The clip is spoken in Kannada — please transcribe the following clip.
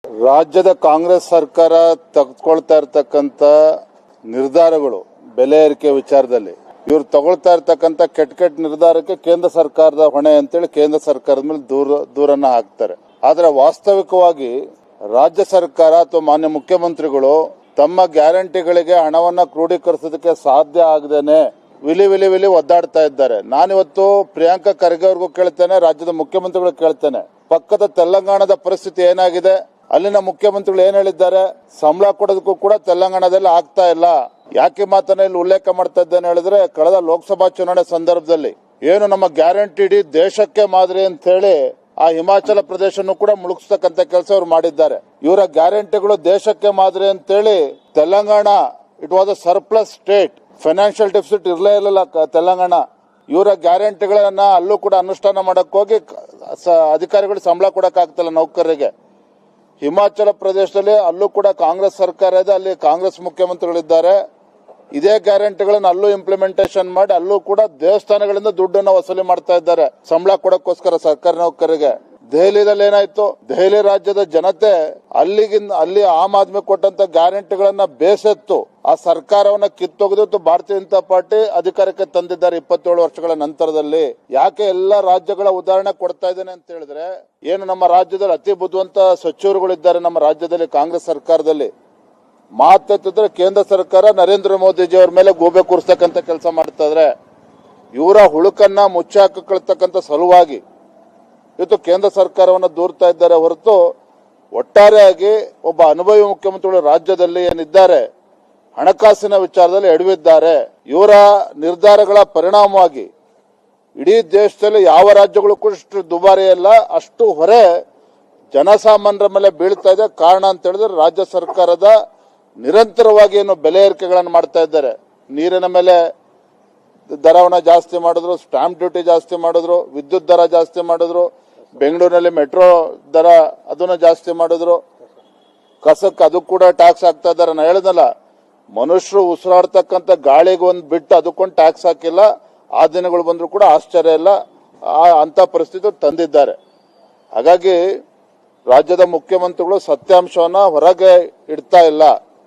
ರಾಜ್ಯದ ಕಾಂಗ್ರೆಸ್ ಸರ್ಕಾರ ತೆಗೆದುಕೊಳ್ತಾ ಇರತಕ್ಕಂತ ನಿರ್ಧಾರಗಳು ಬೆಲೆ ಏರಿಕೆ ವಿಚಾರದಲ್ಲಿ ಇವರು ತಗೊಳ್ತಾ ಇರತಕ್ಕಂತ ಕೆಟ್ಟ ನಿರ್ಧಾರಕ್ಕೆ ಕೇಂದ್ರ ಸರ್ಕಾರದ ಹೊಣೆ ಅಂತೇಳಿ ಕೇಂದ್ರ ಸರ್ಕಾರದ ಮೇಲೆ ದೂರನ್ನ ಹಾಕ್ತಾರೆ. ಆದ್ರೆ ವಾಸ್ತವಿಕವಾಗಿ ರಾಜ್ಯ ಸರ್ಕಾರ ಅಥವಾ ಮಾನ್ಯ ಮುಖ್ಯಮಂತ್ರಿಗಳು ತಮ್ಮ ಗ್ಯಾರಂಟಿಗಳಿಗೆ ಹಣವನ್ನ ಕ್ರೋಢೀಕರಿಸೋದಕ್ಕೆ ಸಾಧ್ಯ ಆಗದೇನೆ ವಿಲಿ ಒದ್ದಾಡ್ತಾ ಇದ್ದಾರೆ. ನಾನಿವತ್ತು ಪ್ರಿಯಾಂಕಾ ಖರ್ಗೆ ಅವ್ರಿಗೂ ಕೇಳ್ತೇನೆ, ರಾಜ್ಯದ ಮುಖ್ಯಮಂತ್ರಿಗಳು ಕೇಳ್ತೇನೆ, ಪಕ್ಕದ ತೆಲಂಗಾಣದ ಪರಿಸ್ಥಿತಿ ಏನಾಗಿದೆ, ಅಲ್ಲಿನ ಮುಖ್ಯಮಂತ್ರಿಗಳು ಏನ್ ಹೇಳಿದ್ದಾರೆ, ಸಂಬಳ ಕೊಡೋದಕ್ಕೂ ಕೂಡ ತೆಲಂಗಾಣದಲ್ಲಿ ಆಗ್ತಾ ಇಲ್ಲ. ಯಾಕೆ ಮಾತನ್ನ ಇಲ್ಲಿ ಉಲ್ಲೇಖ ಮಾಡ್ತಾ ಇದ್ದೇನೆ ಹೇಳಿದ್ರೆ, ಕಳೆದ ಲೋಕಸಭಾ ಚುನಾವಣೆ ಸಂದರ್ಭದಲ್ಲಿ ಏನು ನಮ್ಮ ಗ್ಯಾರಂಟಿ ಇಡೀ ದೇಶಕ್ಕೆ ಮಾದರಿ ಅಂತ ಹೇಳಿ ಆ ಹಿಮಾಚಲ ಪ್ರದೇಶನ್ನು ಕೂಡ ಮುಳುಗಿಸ್ತಕ್ಕಂತ ಕೆಲಸ ಅವರು ಮಾಡಿದ್ದಾರೆ. ಇವರ ಗ್ಯಾರಂಟಿಗಳು ದೇಶಕ್ಕೆ ಮಾದರಿ ಅಂತೇಳಿ Telangana it was a surplus state, financial deficit ಇರಲೇ ಇರಲಿಲ್ಲ ತೆಲಂಗಾಣ. ಇವರ ಗ್ಯಾರಂಟಿಗಳನ್ನ ಅಲ್ಲೂ ಕೂಡ ಅನುಷ್ಠಾನ ಮಾಡಕ್ ಹೋಗಿ ಅಧಿಕಾರಿಗಳು ಸಂಬಳ ಕೊಡಕ್ ಆಗ್ತಿಲ್ಲ ನೌಕರರಿಗೆ. ಹಿಮಾಚಲ ಪ್ರದೇಶದಲ್ಲಿ ಅಲ್ಲೂ ಕೂಡ ಕಾಂಗ್ರೆಸ್ ಸರ್ಕಾರ ಇದೆ, ಅಲ್ಲಿ ಕಾಂಗ್ರೆಸ್ ಮುಖ್ಯಮಂತ್ರಿಗಳಿದ್ದಾರೆ. ಇದೇ ಗ್ಯಾರಂಟಿಗಳನ್ನ ಅಲ್ಲೂ ಇಂಪ್ಲಿಮೆಂಟೇಷನ್ ಮಾಡಿ ಅಲ್ಲೂ ಕೂಡ ದೇವಸ್ಥಾನಗಳಿಂದ ದುಡ್ಡನ್ನು ವಸೂಲಿ ಮಾಡ್ತಾ ಇದ್ದಾರೆ ಸಂಬಳ ಕೊಡಕ್ಕೋಸ್ಕರ ಸರ್ಕಾರಿ ನೌಕರರಿಗೆ. ದೆಹಲಿಯಲ್ಲಿ ಏನಾಯ್ತು, ದೆಹಲಿ ರಾಜ್ಯದ ಜನತೆ ಅಲ್ಲಿ ಆಮ್ ಆದ್ಮಿ ಕೊಟ್ಟಂತ ಗ್ಯಾರಂಟಿಗಳನ್ನ ಬೇಸೆತ್ತು ಆ ಸರ್ಕಾರವನ್ನ ಕಿತ್ತೊಗೆದು ಭಾರತೀಯ ಜನತಾ ಪಾರ್ಟಿ ಅಧಿಕಾರಕ್ಕೆ ತಂದಿದ್ದಾರೆ 27 ವರ್ಷಗಳ ನಂತರದಲ್ಲಿ. ಯಾಕೆ ಎಲ್ಲ ರಾಜ್ಯಗಳ ಉದಾಹರಣೆ ಕೊಡ್ತಾ ಇದ್ದೇನೆ ಅಂತ ಹೇಳಿದ್ರೆ, ಏನು ನಮ್ಮ ರಾಜ್ಯದಲ್ಲಿ ಅತಿ ಬುದ್ಧಿವಂತ ಸಚಿವರುಗಳಿದ್ದಾರೆ ನಮ್ಮ ರಾಜ್ಯದಲ್ಲಿ ಕಾಂಗ್ರೆಸ್ ಸರ್ಕಾರದಲ್ಲಿ. ಮಾತೆತ್ತಿದ್ರೆ ಕೇಂದ್ರ ಸರ್ಕಾರ ನರೇಂದ್ರ ಮೋದಿಜಿ ಅವರ ಮೇಲೆ ಗೂಬೆ ಕೂರಿಸ್ತಕ್ಕಂತ ಕೆಲಸ ಮಾಡ್ತಾ ಇದ್ರೆ, ಇವರ ಹುಳುಕನ್ನ ಮುಚ್ಚಾಕತಕ್ಕಂತ ಸಲುವಾಗಿ ಇವತ್ತು ಕೇಂದ್ರ ಸರ್ಕಾರವನ್ನು ದೂರ್ತಾ ಇದ್ದಾರೆ ಹೊರತು ಒಟ್ಟಾರೆಯಾಗಿ ಒಬ್ಬ ಅನುಭವಿ ಮುಖ್ಯಮಂತ್ರಿಗಳು ರಾಜ್ಯದಲ್ಲಿ ಏನಿದ್ದಾರೆ ಹಣಕಾಸಿನ ವಿಚಾರದಲ್ಲಿ ಎಡವಿದ್ದಾರೆ. ಇವರ ನಿರ್ಧಾರಗಳ ಪರಿಣಾಮವಾಗಿ ಇಡೀ ದೇಶದಲ್ಲಿ ಯಾವ ರಾಜ್ಯಗಳು ಕೂಡ ಇಷ್ಟು ದುಬಾರಿ ಅಲ್ಲ, ಅಷ್ಟು ಹೊರೆ ಜನಸಾಮಾನ್ಯರ ಮೇಲೆ ಬೀಳ್ತಾ ಇದೆ. ಕಾರಣ ಅಂತ ಹೇಳಿದ್ರೆ ರಾಜ್ಯ ಸರ್ಕಾರದ ನಿರಂತರವಾಗಿ ಏನು ಬೆಲೆ ಏರಿಕೆಗಳನ್ನು ಮಾಡ್ತಾ ಇದ್ದಾರೆ. ನೀರಿನ ಮೇಲೆ ದರವನ್ನ ಜಾಸ್ತಿ ಮಾಡಿದ್ರು, ಸ್ಟಾಂಪ್ ಡ್ಯೂಟಿ ಜಾಸ್ತಿ ಮಾಡಿದ್ರು, ವಿದ್ಯುತ್ ದರ ಜಾಸ್ತಿ ಮಾಡಿದ್ರು, ಬೆಂಗಳೂರಿನಲ್ಲಿ ಮೆಟ್ರೋ ದರ ಅದನ್ನ ಜಾಸ್ತಿ ಮಾಡಿದ್ರು, ಕಸಕ್ಕೆ ಅದು ಕೂಡ ಟ್ಯಾಕ್ಸ್ ಹಾಕ್ತಾ ಇದ್ದಾರೆ. ನಾ ಹೇಳಿದ್ನಲ್ಲ, ಮನುಷ್ಯರು ಉಸಿರಾಡ್ತಕ್ಕಂಥ ಗಾಳಿಗೆ ಒಂದು ಬಿಟ್ಟು ಅದಕ್ಕೊಂದು ಟ್ಯಾಕ್ಸ್ ಹಾಕಿಲ್ಲ. ಆ ದಿನಗಳು ಬಂದ್ರು ಕೂಡ ಆಶ್ಚರ್ಯ ಇಲ್ಲ, ಅಂತ ಪರಿಸ್ಥಿತಿ ತಂದಿದ್ದಾರೆ. ಹಾಗಾಗಿ ರಾಜ್ಯದ ಮುಖ್ಯಮಂತ್ರಿಗಳು ಸತ್ಯಾಂಶವನ್ನ ಹೊರಗೆ ಇಡ್ತಾ ಇಲ್ಲ.